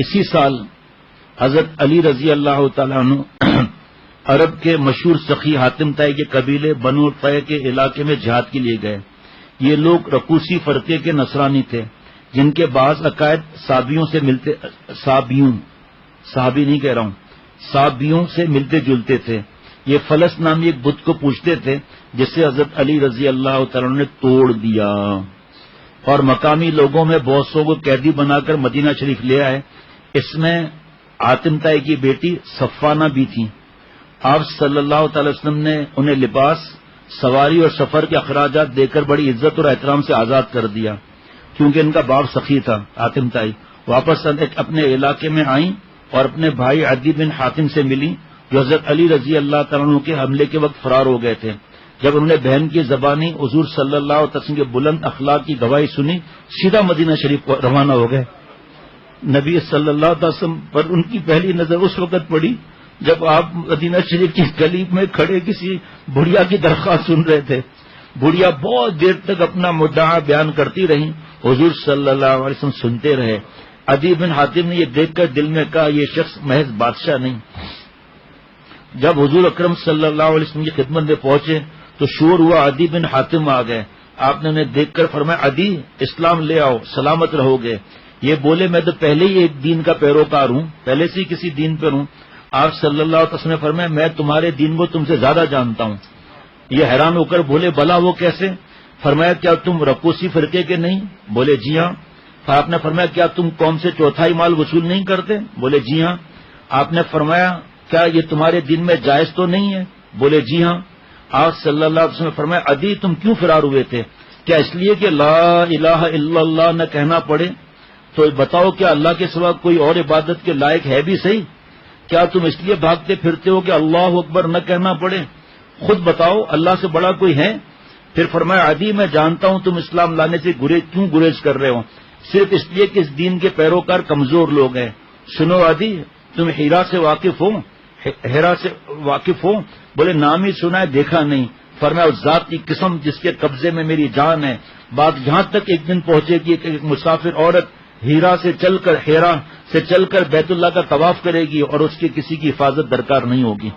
اسی سال حضرت علی رضی اللہ تعالیٰ عنہ عرب کے مشہور سخی حاتم طائی کے قبیلے بنو طے کے علاقے میں جہاد کے لیے گئے. یہ لوگ رقوسی فرقے کے نصرانی تھے جن کے بعض عقائد صابیوں سے ملتے صحابی نہیں کہہ رہا ہوں صابیوں سے ملتے جلتے تھے. یہ فلس نامی ایک بت کو پوجتے تھے جسے حضرت علی رضی اللہ تعالیٰ نے توڑ دیا اور مقامی لوگوں میں بہت سو کو قیدی بنا کر مدینہ شریف لے آئے. اس میں حاتم طائی کی بیٹی صفانہ بھی تھی. آپ صلی اللہ تعالی وسلم نے انہیں لباس، سواری اور سفر کے اخراجات دے کر بڑی عزت اور احترام سے آزاد کر دیا کیونکہ ان کا باپ سخی تھا. حاتم طائی واپس اپنے علاقے میں آئیں اور اپنے بھائی عدی بن حاتم سے ملی جو حضرت علی رضی اللہ تعالیٰ عنہ کے حملے کے وقت فرار ہو گئے تھے. جب انہوں نے بہن کی زبانی حضور صلی اللہ علیہ وسلم کے بلند اخلاق کی گواہی سنی سیدھا مدینہ شریف کو روانہ ہو گئے. نبی صلی اللہ علیہ وسلم پر ان کی پہلی نظر اس وقت پڑی جب آپ مدینہ شریف کی گلی میں کھڑے کسی بڑھیا کی درخواست سن رہے تھے. بڑھیا بہت دیر تک اپنا مدعا بیان کرتی رہی. حضور صلی اللہ علیہ وسلم سنتے رہے. عدی بن حاتم نے یہ دیکھ کر دل میں کہا یہ شخص محض بادشاہ نہیں. جب حضور اکرم صلی اللہ علیہ وسلم کی خدمت میں پہنچے تو شور ہوا عدی بن حاتم آ گئے. آپ نے انہیں دیکھ کر فرمایا عدی اسلام لے آؤ سلامت رہو گے. یہ بولے میں تو پہلے ہی ایک دین کا پیروکار ہوں، پہلے سے ہی کسی دین پر ہوں. آپ صلی اللہ علیہ وسلم نے فرمایا میں تمہارے دین کو تم سے زیادہ جانتا ہوں. یہ حیران ہو کر بولے بلا وہ کیسے؟ فرمایا کیا تم رقوسی فرقے کے نہیں؟ بولے جی ہاں. آپ نے فرمایا کیا تم قوم سے چوتھائی مال وصول نہیں کرتے؟ بولے جی ہاں. آپ نے فرمایا کیا یہ تمہارے دین میں جائز تو نہیں ہے؟ بولے جی ہاں. آپ صلی اللہ علیہ وسلم نے فرمایا عدی تم کیوں فرار ہوئے تھے؟ کیا اس لیے کہ لا الہ الا اللہ نہ کہنا پڑے؟ تو بتاؤ کیا اللہ کے سوا کوئی اور عبادت کے لائق ہے بھی صحیح؟ کیا تم اس لیے بھاگتے پھرتے ہو کہ اللہ اکبر نہ کہنا پڑے؟ خود بتاؤ اللہ سے بڑا کوئی ہے؟ پھر فرمایا عدی میں جانتا ہوں تم اسلام لانے سے کیوں گریز کر رہے ہو، صرف اس لیے کہ اس دین کے پیروکار کمزور لوگ ہیں. سنو عدی تم ہیرا سے واقف ہو؟ بولے نام ہی سنا ہے دیکھا نہیں. فرمایا اس ذات کی قسم جس کے قبضے میں میری جان ہے، بات یہاں تک ایک دن پہنچے گی کہ ایک مسافر عورت ہیرا سے چل کر بیت اللہ کا طواف کرے گی اور اس کے کسی کی حفاظت درکار نہیں ہوگی.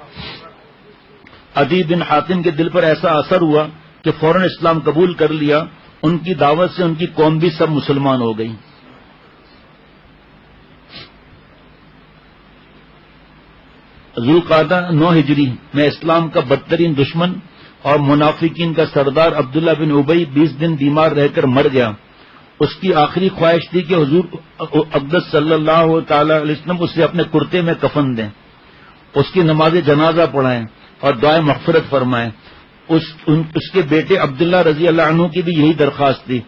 عدی بن حاتم کے دل پر ایسا اثر ہوا کہ فوراً اسلام قبول کر لیا. ان کی دعوت سے ان کی قوم بھی سب مسلمان ہو گئی. ذوالقعدہ 9 ہجری میں اسلام کا بدترین دشمن اور منافقین کا سردار عبداللہ بن ابی 20 دن بیمار رہ کر مر گیا. اس کی آخری خواہش تھی کہ حضور اقدس صلی اللہ تعالی علیہ وسلم اسے اپنے کرتے میں کفن دیں، اس کی نماز جنازہ پڑھائیں اور دعائے مغفرت فرمائیں. اس کے بیٹے عبداللہ رضی اللہ عنہ کی بھی یہی درخواست تھی.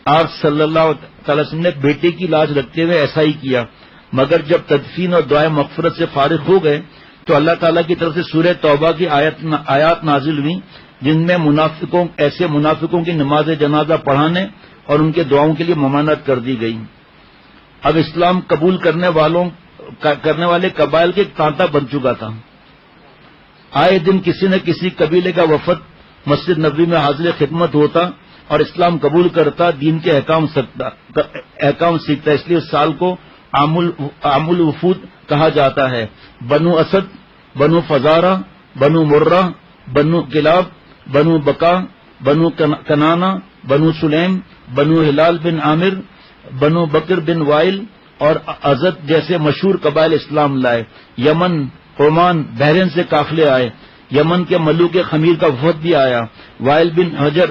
آپ صلی اللہ تعالی وسلم نے بیٹے کی لاج رکھتے ہوئے ایسا ہی کیا، مگر جب تدفین اور دعائے مغفرت سے فارغ ہو گئے تو اللہ تعالیٰ کی طرف سے سورہ توبہ کی آیات نازل ہوئی جن میں ایسے منافقوں کی نماز جنازہ پڑھانے اور ان کے دعاؤں کے لیے ممانعت کر دی گئی. اب اسلام قبول کرنے والے قبائل کے ایک تانتا بن چکا تھا. آئے دن کسی نہ کسی قبیلے کا وفد مسجد نبوی میں حاضر خدمت ہوتا اور اسلام قبول کرتا، دین کے احکام سیکھتا. اس لیے اس سال کو عام الوفود کہا جاتا ہے. بنو اسد، بنو فزارہ، بنو مرہ، بنو کلاب، بنو بکا، بنو کنانا، بنو سلیم، بنو ہلال بن عامر، بنو بکر بن وائل اور ازد جیسے مشہور قبائل اسلام لائے. یمن، عمان، بحرین سے قافلے آئے. یمن کے ملوک خمیر کا وفد بھی آیا. وائل بن حجر،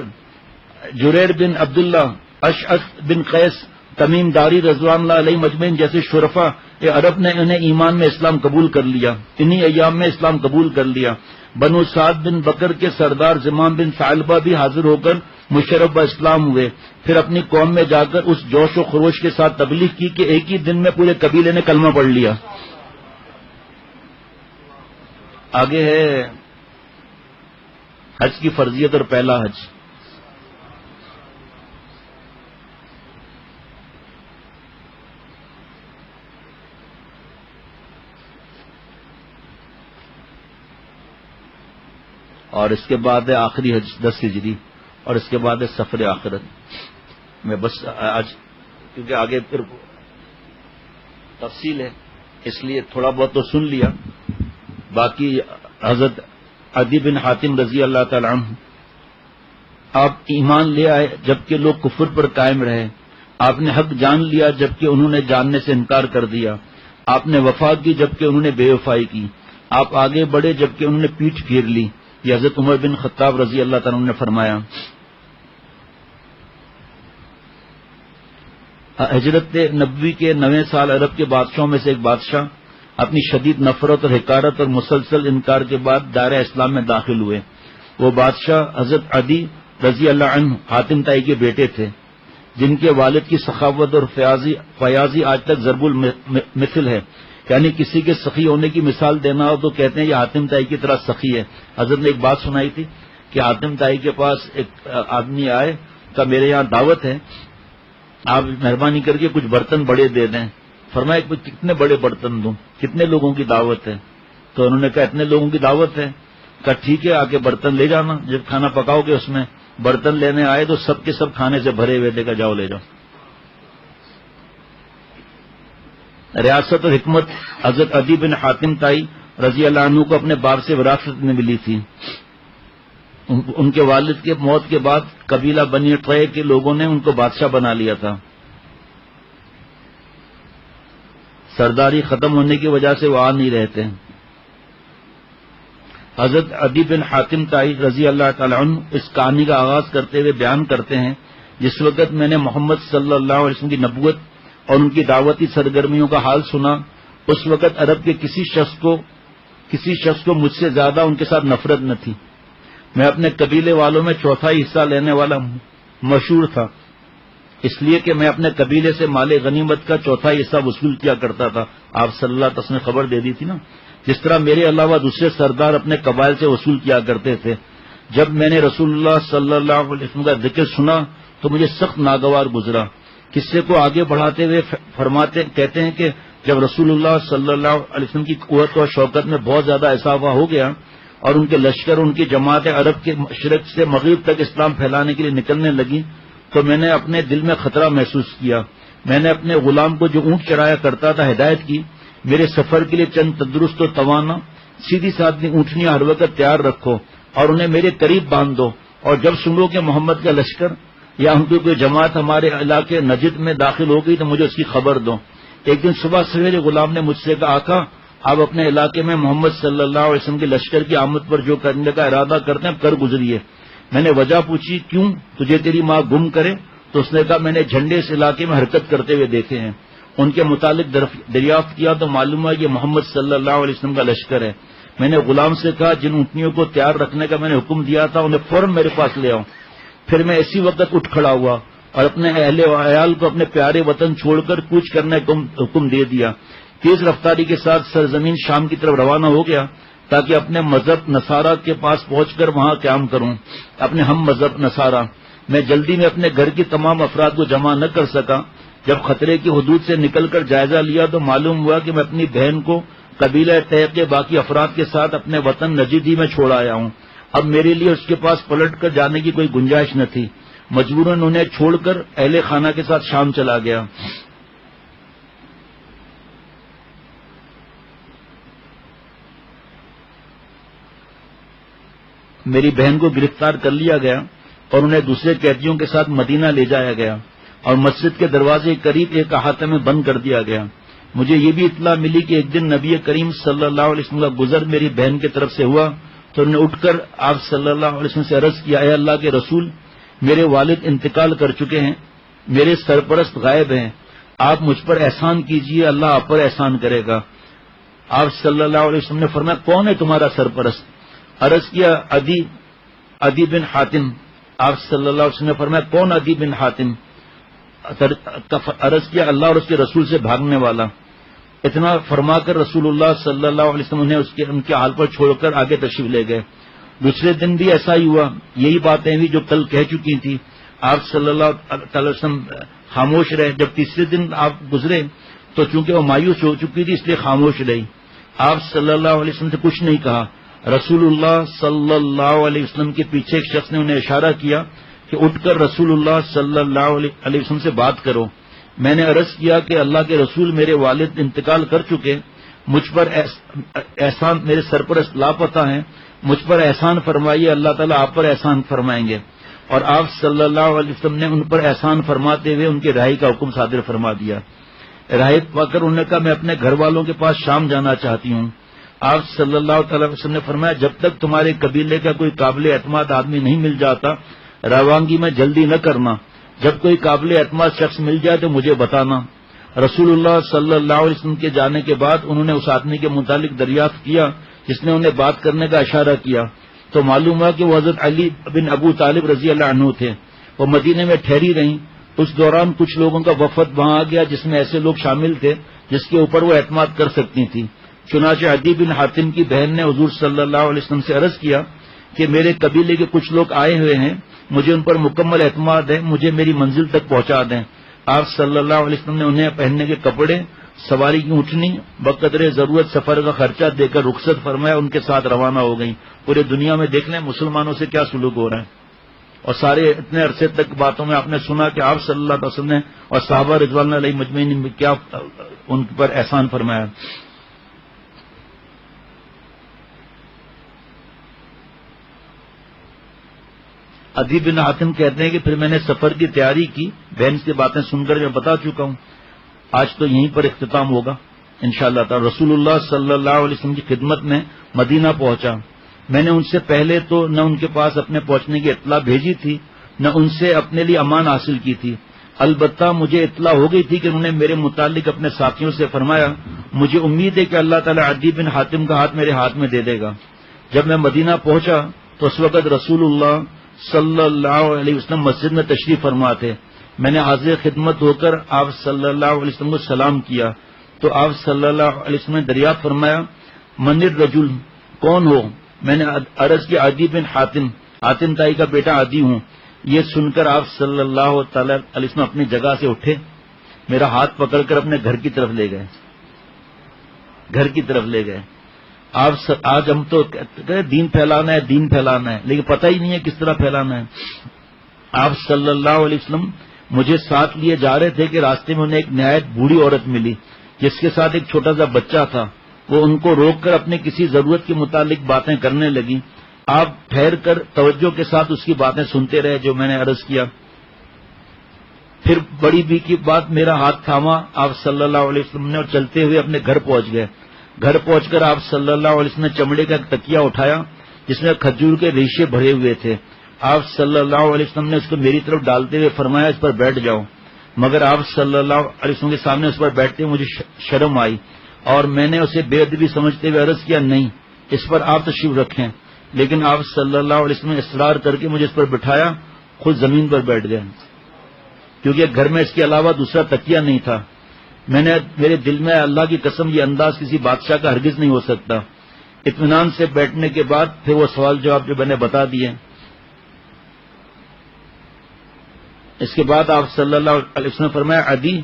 جریر بن عبداللہ، اشعث بن قیس، تمیم داری رضوان اللہ علیہ مجمعین جیسے شرفا عرب نے انہیں ایمان میں اسلام قبول کر لیا. انہی ایام میں اسلام قبول کر لیا. بنو سعد بن بکر کے سردار زمام بن ثعلبہ بھی حاضر ہو کر مشرف اسلام ہوئے. پھر اپنی قوم میں جا کر اس جوش و خروش کے ساتھ تبلیغ کی کہ ایک ہی دن میں پورے قبیلے نے کلمہ پڑھ لیا. آگے ہے حج کی فرضیت اور پہلا حج. اور اس کے بعد ہے آخری حج 10 ہجری اور اس کے بعد ہے سفر آخرت. میں بس آج کیونکہ آگے پھر تفصیل ہے، اس لیے تھوڑا بہت تو سن لیا. باقی حضرت عدی بن حاتم رضی اللہ تعالی عنہ، آپ ایمان لے آئے جبکہ لوگ کفر پر قائم رہے، آپ نے حق جان لیا جبکہ انہوں نے جاننے سے انکار کر دیا، آپ نے وفا کی جبکہ انہوں نے بے وفائی کی، آپ آگے بڑھے جبکہ انہوں نے پیٹھ پھیر لی. یہ حضرت عمر بن خطاب رضی اللہ تعالیٰ عنہ نے فرمایا. ہجرت نبوی کے 9 سال عرب کے بادشاہوں میں سے ایک بادشاہ اپنی شدید نفرت اور حقارت اور مسلسل انکار کے بعد دائرہ اسلام میں داخل ہوئے. وہ بادشاہ حضرت عدی رضی اللہ عنہ حاتم طائی کے بیٹے تھے، جن کے والد کی سخاوت اور فیاضی آج تک ضرب المثل ہے. یعنی کسی کے سخی ہونے کی مثال دینا ہو تو کہتے ہیں یہ حاتم طائی کی طرح سخی ہے. حضرت نے ایک بات سنائی تھی کہ حاتم طائی کے پاس ایک آدمی آئے کہ میرے یہاں دعوت ہے، آپ مہربانی کر کے کچھ برتن بڑے دے دیں. فرمایا کتنے بڑے برتن دوں، کتنے لوگوں کی دعوت ہے؟ تو انہوں نے کہا اتنے لوگوں کی دعوت ہے. کہا ٹھیک ہے، آ کے برتن لے جانا، جب کھانا پکاؤ گے اس میں. برتن لینے آئے تو سب کے سب کھانے سے بھرے ہوئے تھے. جاؤ لے جاؤ. ریاست اور حکمت حضرت عدی بن حاتم طائی رضی اللہ عنہ کو اپنے باپ سے وراثت میں ملی تھی. ان کے والد کے موت کے بعد قبیلہ بنی طے کے لوگوں نے ان کو بادشاہ بنا لیا تھا. سرداری ختم ہونے کی وجہ سے وہ آ نہیں رہتے. حضرت عدی بن حاتم طائی رضی اللہ تعالی عنہ اس کہانی کا آغاز کرتے ہوئے بیان کرتے ہیں، جس وقت میں نے محمد صلی اللہ علیہ وسلم کی نبوت اور ان کی دعوتی سرگرمیوں کا حال سنا، اس وقت عرب کے کسی شخص کو مجھ سے زیادہ ان کے ساتھ نفرت نہ تھی. میں اپنے قبیلے والوں میں چوتھائی حصہ لینے والا مشہور تھا، اس لیے کہ میں اپنے قبیلے سے مال غنیمت کا چوتھائی حصہ وصول کیا کرتا تھا. آپ صلی اللہ علیہ وسلم نے خبر دے دی تھی نا، جس طرح میرے علاوہ دوسرے سردار اپنے قبائل سے وصول کیا کرتے تھے. جب میں نے رسول اللہ صلی اللہ علیہ وسلم کا ذکر سنا تو مجھے سخت ناگوار گزرا. قصے کو آگے بڑھاتے ہوئے کہتے ہیں کہ جب رسول اللہ صلی اللہ علیہ وسلم کی قوت و شوکت میں بہت زیادہ اضافہ ہو گیا اور ان کے لشکر ان کی جماعتیں عرب کے مشرق سے مغرب تک اسلام پھیلانے کے لیے نکلنے لگی تو میں نے اپنے دل میں خطرہ محسوس کیا. میں نے اپنے غلام کو جو اونٹ چرایا کرتا تھا ہدایت کی، میرے سفر کے لیے چند تندرست و توانا سیدھی سادھی اونٹنیاں ہر وقت تیار رکھو اور انہیں میرے قریب باندھ دو، اور جب سنو کہ محمد کا لشکر یا ان کی کوئی جماعت ہمارے علاقے نجد میں داخل ہو گئی تو مجھے اس کی خبر دو. ایک دن صبح سویرے غلام نے مجھ سے کہا، آقا آپ اپنے علاقے میں محمد صلی اللہ علیہ وسلم کے لشکر کی آمد پر جو کرنے کا ارادہ کرتے ہیں کر گزریے. میں نے وجہ پوچھی، کیوں؟ تجھے تیری ماں گم کرے؟ تو اس نے کہا میں نے جھنڈے اس علاقے میں حرکت کرتے ہوئے دیکھے ہیں. ان کے متعلق دریافت کیا تو معلوم ہے یہ محمد صلی اللہ علیہ وسلم کا لشکر ہے. میں نے غلام سے کہا جن اونٹنیوں کو تیار رکھنے کا میں نے حکم دیا تھا انہیں فوراً میرے پاس لے آؤں. پھر میں اسی وقت اٹھ کھڑا ہوا اور اپنے اہل و عیال کو اپنے پیارے وطن چھوڑ کر کوچ کرنے کا حکم دے دیا. تیز رفتاری کے ساتھ سرزمین شام کی طرف روانہ ہو گیا تاکہ اپنے مذہب نصارہ کے پاس پہنچ کر وہاں قیام کروں، اپنے ہم مذہب نصارہ. میں جلدی میں اپنے گھر کی تمام افراد کو جمع نہ کر سکا. جب خطرے کی حدود سے نکل کر جائزہ لیا تو معلوم ہوا کہ میں اپنی بہن کو قبیلہ طے کے باقی افراد کے ساتھ اپنے وطن نجد ہی میں چھوڑ آیا ہوں. اب میرے لیے اس کے پاس پلٹ کر جانے کی کوئی گنجائش نہ تھی. مجبوراً انہیں چھوڑ کر اہل خانہ کے ساتھ شام چلا گیا. میری بہن کو گرفتار کر لیا گیا اور انہیں دوسرے قیدیوں کے ساتھ مدینہ لے جایا گیا اور مسجد کے دروازے قریب ایک احاطے میں بند کر دیا گیا. مجھے یہ بھی اطلاع ملی کہ ایک دن نبی کریم صلی اللہ علیہ وسلم کا گزر میری بہن کی طرف سے ہوا تو انہوں نے اٹھ کر آپ صلی اللہ علیہ وسلم سے عرض کیا، اے اللہ کے رسول، میرے والد انتقال کر چکے ہیں، میرے سرپرست غائب ہیں، آپ مجھ پر احسان کیجئے، اللہ آپ پر احسان کرے گا. آپ صلی اللہ علیہ وسلم نے فرمایا کون ہے تمہارا سرپرست؟ عرض کیا عدی بن حاتم. آپ صلی اللہ علیہ وسلم نے فرمایا کون عدی بن حاتم؟ عرض کیا اللہ اور اس کے رسول سے بھاگنے والا. اتنا فرما کر رسول اللہ صلی اللہ علیہ وسلم نے ان کے حال پر چھوڑ کر آگے تشریف لے گئے. دوسرے دن بھی ایسا ہی ہوا، یہی باتیں ہوئی جو کل کہہ چکی تھی. آپ صلی اللہ تعالی وسلم خاموش رہے. جب تیسرے دن آپ گزرے تو چونکہ وہ مایوس ہو چکی تھی اس لیے خاموش رہی. آپ صلی اللہ علیہ وسلم سے کچھ نہیں کہا. رسول اللہ صلی اللہ علیہ وسلم کے پیچھے ایک شخص نے انہیں اشارہ کیا کہ اٹھ کر رسول اللہ صلی اللہ علیہ وسلم سے بات کرو. میں نے عرض کیا کہ اللہ کے رسول میرے والد انتقال کر چکے، مجھ پر احسان، میرے سرپرست لاپتہ ہیں، مجھ پر احسان فرمائیے، اللہ تعالیٰ آپ پر احسان فرمائیں گے۔ اور آپ صلی اللہ علیہ وسلم نے ان پر احسان فرماتے ہوئے ان کی رہائی کا حکم صادر فرما دیا۔ رہائی پا کر انہوں نے کہا میں اپنے گھر والوں کے پاس شام جانا چاہتی ہوں۔ آپ صلی اللہ تعالی وسلم نے فرمایا جب تک تمہارے قبیلے کا کوئی قابل اعتماد آدمی نہیں مل جاتا روانگی میں جلدی نہ کرنا، جب کوئی قابل اعتماد شخص مل جائے تو مجھے بتانا۔ رسول اللہ صلی اللہ علیہ وسلم کے جانے کے بعد انہوں نے اس آدمی کے متعلق دریافت کیا جس نے انہیں بات کرنے کا اشارہ کیا تو معلوم ہوا کہ وہ حضرت علی بن ابو طالب رضی اللہ عنہ تھے۔ وہ مدینے میں ٹھہری رہیں۔ اس دوران کچھ لوگوں کا وفد وہاں آ گیا جس میں ایسے لوگ شامل تھے جس کے اوپر وہ اعتماد کر سکتی تھی۔ چنانچہ عدی بن حاتم کی بہن نے حضور صلی اللہ علیہ وسلم سے عرض کیا کہ میرے قبیلے کے کچھ لوگ آئے ہوئے ہیں، مجھے ان پر مکمل اعتماد ہے، مجھے میری منزل تک پہنچا دیں۔ آپ صلی اللہ علیہ وسلم نے انہیں پہننے کے کپڑے، سواری کی اونٹنی، بقدر ضرورت سفر کا خرچہ دے کر رخصت فرمایا، ان کے ساتھ روانہ ہو گئیں۔ پورے دنیا میں دیکھ لیں مسلمانوں سے کیا سلوک ہو رہا ہے، اور سارے اتنے عرصے تک باتوں میں آپ نے سنا کہ آپ صلی اللہ علیہ وسلم نے اور صحابہ رضوان علیہ مجمعین نے کیا ان پر احسان فرمایا۔ عدی بن حاتم کہتے ہیں کہ پھر میں نے سفر کی تیاری کی، بہن سے باتیں سن کر میں بتا چکا ہوں، آج تو یہیں پر اختتام ہوگا انشاءاللہ تعالی۔ رسول اللہ صلی اللہ علیہ وسلم کی خدمت میں مدینہ پہنچا۔ میں نے ان سے پہلے تو نہ ان کے پاس اپنے پہنچنے کی اطلاع بھیجی تھی نہ ان سے اپنے لیے امان حاصل کی تھی، البتہ مجھے اطلاع ہو گئی تھی کہ انہوں نے میرے متعلق اپنے ساتھیوں سے فرمایا مجھے امید ہے کہ اللہ تعالیٰ عدی بن حاتم کا ہاتھ میرے ہاتھ میں دے دے گا۔ جب میں مدینہ پہنچا تو اس وقت رسول اللہ صلی اللہ علیہ وسلم مسجد میں تشریف فرما تھے۔ میں نے حاضر خدمت ہو کر آپ صلی اللہ علیہ وسلم کو سلام کیا تو آپ صلی اللہ علیہ وسلم نے دریافت فرمایا من الرجل، کون ہو؟ میں نے عرض کی عدی بن حاتم، حاتم تائی کا بیٹا عدی ہوں۔ یہ سن کر آپ صلی اللہ تعالی علیہ وسلم اپنی جگہ سے اٹھے، میرا ہاتھ پکڑ کر اپنے گھر کی طرف لے گئے، گھر کی طرف لے گئے۔ آج ہم تو دین پھیلانا ہے، دین پھیلانا ہے، لیکن پتہ ہی نہیں ہے کس طرح پھیلانا ہے۔ آپ صلی اللہ علیہ وسلم مجھے ساتھ لیے جا رہے تھے کہ راستے میں انہیں ایک نہایت بوڑھی عورت ملی جس کے ساتھ ایک چھوٹا سا بچہ تھا۔ وہ ان کو روک کر اپنے کسی ضرورت کے متعلق باتیں کرنے لگی۔ آپ ٹھہر کر توجہ کے ساتھ اس کی باتیں سنتے رہے جو میں نے عرض کیا۔ پھر بڑی بی کی بات میرا ہاتھ تھاما آپ صلی اللہ علیہ وسلم نے اور چلتے ہوئے اپنے گھر پہنچ گئے۔ گھر پہنچ کر آپ صلی اللہ علیہ وسلم نے چمڑے کا تکیہ اٹھایا جس میں کھجور کے ریشے بھرے ہوئے تھے۔ آپ صلی اللہ علیہ وسلم نے اس کو میری طرف ڈالتے ہوئے فرمایا اس پر بیٹھ جاؤ، مگر آپ صلی اللہ علیہ وسلم کے سامنے اس پر بیٹھتے ہوئے مجھے شرم آئی اور میں نے اسے بے ادبی سمجھتے ہوئے عرض کیا نہیں، اس پر آپ تشریف رکھیں، لیکن آپ صلی اللہ علیہ وسلم نے اصرار کر کے مجھے اس پر بٹھایا، خود زمین پر بیٹھ گئے کیونکہ گھر میں اس کے علاوہ دوسرا تکیہ نہیں تھا۔ میرے دل میں اللہ کی قسم یہ انداز کسی بادشاہ کا ہرگز نہیں ہو سکتا۔ اطمینان سے بیٹھنے کے بعد پھر وہ سوال جواب جو میں نے بتا دیے۔ اس کے بعد آپ صلی اللہ علیہ وسلم نے فرمایا عدی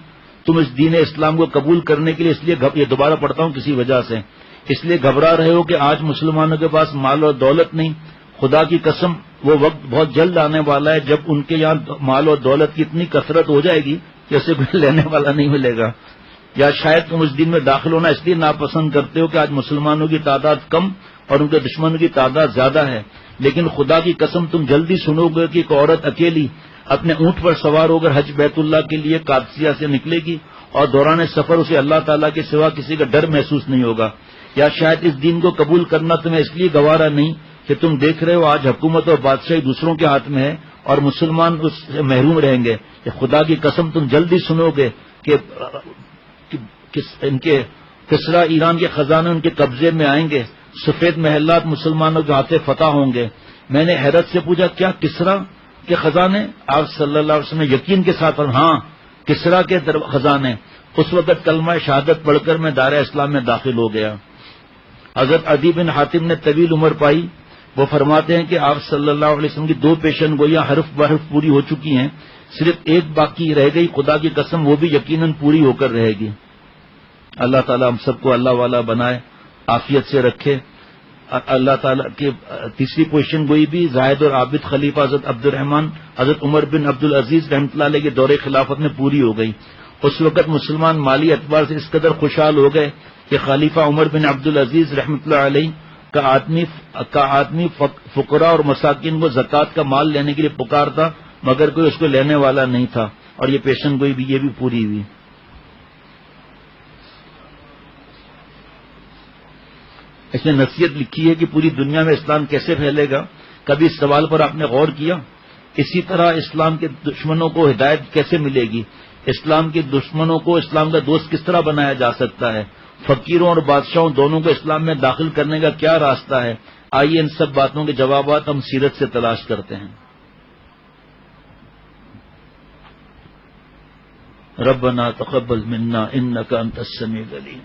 تم اس دین اسلام کو قبول کرنے کے لیے اس لیے یہ دوبارہ پڑھتا ہوں کسی وجہ سے اس لیے گھبرا رہے ہو کہ آج مسلمانوں کے پاس مال اور دولت نہیں، خدا کی قسم وہ وقت بہت جلد آنے والا ہے جب ان کے یہاں مال اور دولت کی اتنی کثرت ہو جائے گی کہ اسے کوئی لینے والا نہیں ملے گا۔ یا شاید تم اس دین میں داخل ہونا اس لیے ناپسند کرتے ہو کہ آج مسلمانوں کی تعداد کم اور ان کے دشمنوں کی تعداد زیادہ ہے، لیکن خدا کی قسم تم جلدی سنو گے کہ ایک عورت اکیلی اپنے اونٹ پر سوار ہو کر حج بیت اللہ کے لیے قادسیہ سے نکلے گی اور دوران سفر اسے اللہ تعالیٰ کے سوا کسی کا ڈر محسوس نہیں ہوگا۔ یا شاید اس دین کو قبول کرنا تمہیں اس لیے گوارا نہیں کہ تم دیکھ رہے ہو آج حکومت اور بادشاہی دوسروں کے ہاتھ میں ہے اور مسلمان اس سے محروم رہیں گے۔ کہ خدا کی قسم تم جلدی سنو گے کہ ان کے کسرا ایران کے خزانے ان کے قبضے میں آئیں گے، سفید محلات مسلمانوں کے ہاتھ فتح ہوں گے۔ میں نے حیرت سے پوچھا کیا کسرا کے خزانے؟ آپ صلی اللہ علیہ وسلم نے یقین کے ساتھ ہاں کسرا کے خزانے۔ اس وقت کلمہ شہادت پڑھ کر میں دائرہ اسلام میں داخل ہو گیا۔ حضرت عدی بن حاتم نے طویل عمر پائی۔ وہ فرماتے ہیں کہ آپ صلی اللہ علیہ وسلم کی 2 پیشن گوئیاں حرف بحرف پوری ہو چکی ہیں، صرف ایک باقی رہ گئی، خدا کی قسم وہ بھی یقیناً پوری ہو کر رہے گی۔ اللہ تعالیٰ ہم سب کو اللہ والا بنائے، عافیت سے رکھے۔ اللہ تعالیٰ کی تیسری پوزیشن گوئی بھی زاہد اور عابد خلیفہ حضرت عبد الرحمن حضرت عمر بن عبد العزیز رحمۃ اللہ علیہ کے دور خلافت میں پوری ہو گئی، اس وقت مسلمان مالی اعتبار سے اس قدر خوشحال ہو گئے کہ خلیفہ عمر بن عبدالعزیز رحمۃ اللہ علیہ کا آدمی فقراء اور مساکین کو زکوٰۃ کا مال لینے کے لیے پکارتا، مگر کوئی اس کو لینے والا نہیں تھا، اور یہ پیشن گوئی بھی یہ بھی پوری ہوئی۔ اس نے نصیحت لکھی ہے کہ پوری دنیا میں اسلام کیسے پھیلے گا؟ کبھی اس سوال پر آپ نے غور کیا؟ اسی طرح اسلام کے دشمنوں کو ہدایت کیسے ملے گی؟ اسلام کے دشمنوں کو اسلام کا دوست کس طرح بنایا جا سکتا ہے؟ فقیروں اور بادشاہوں دونوں کو اسلام میں داخل کرنے کا کیا راستہ ہے؟ آئیے ان سب باتوں کے جوابات ہم سیرت سے تلاش کرتے ہیں۔ ربنا تقبل منا انك انت السميع العليم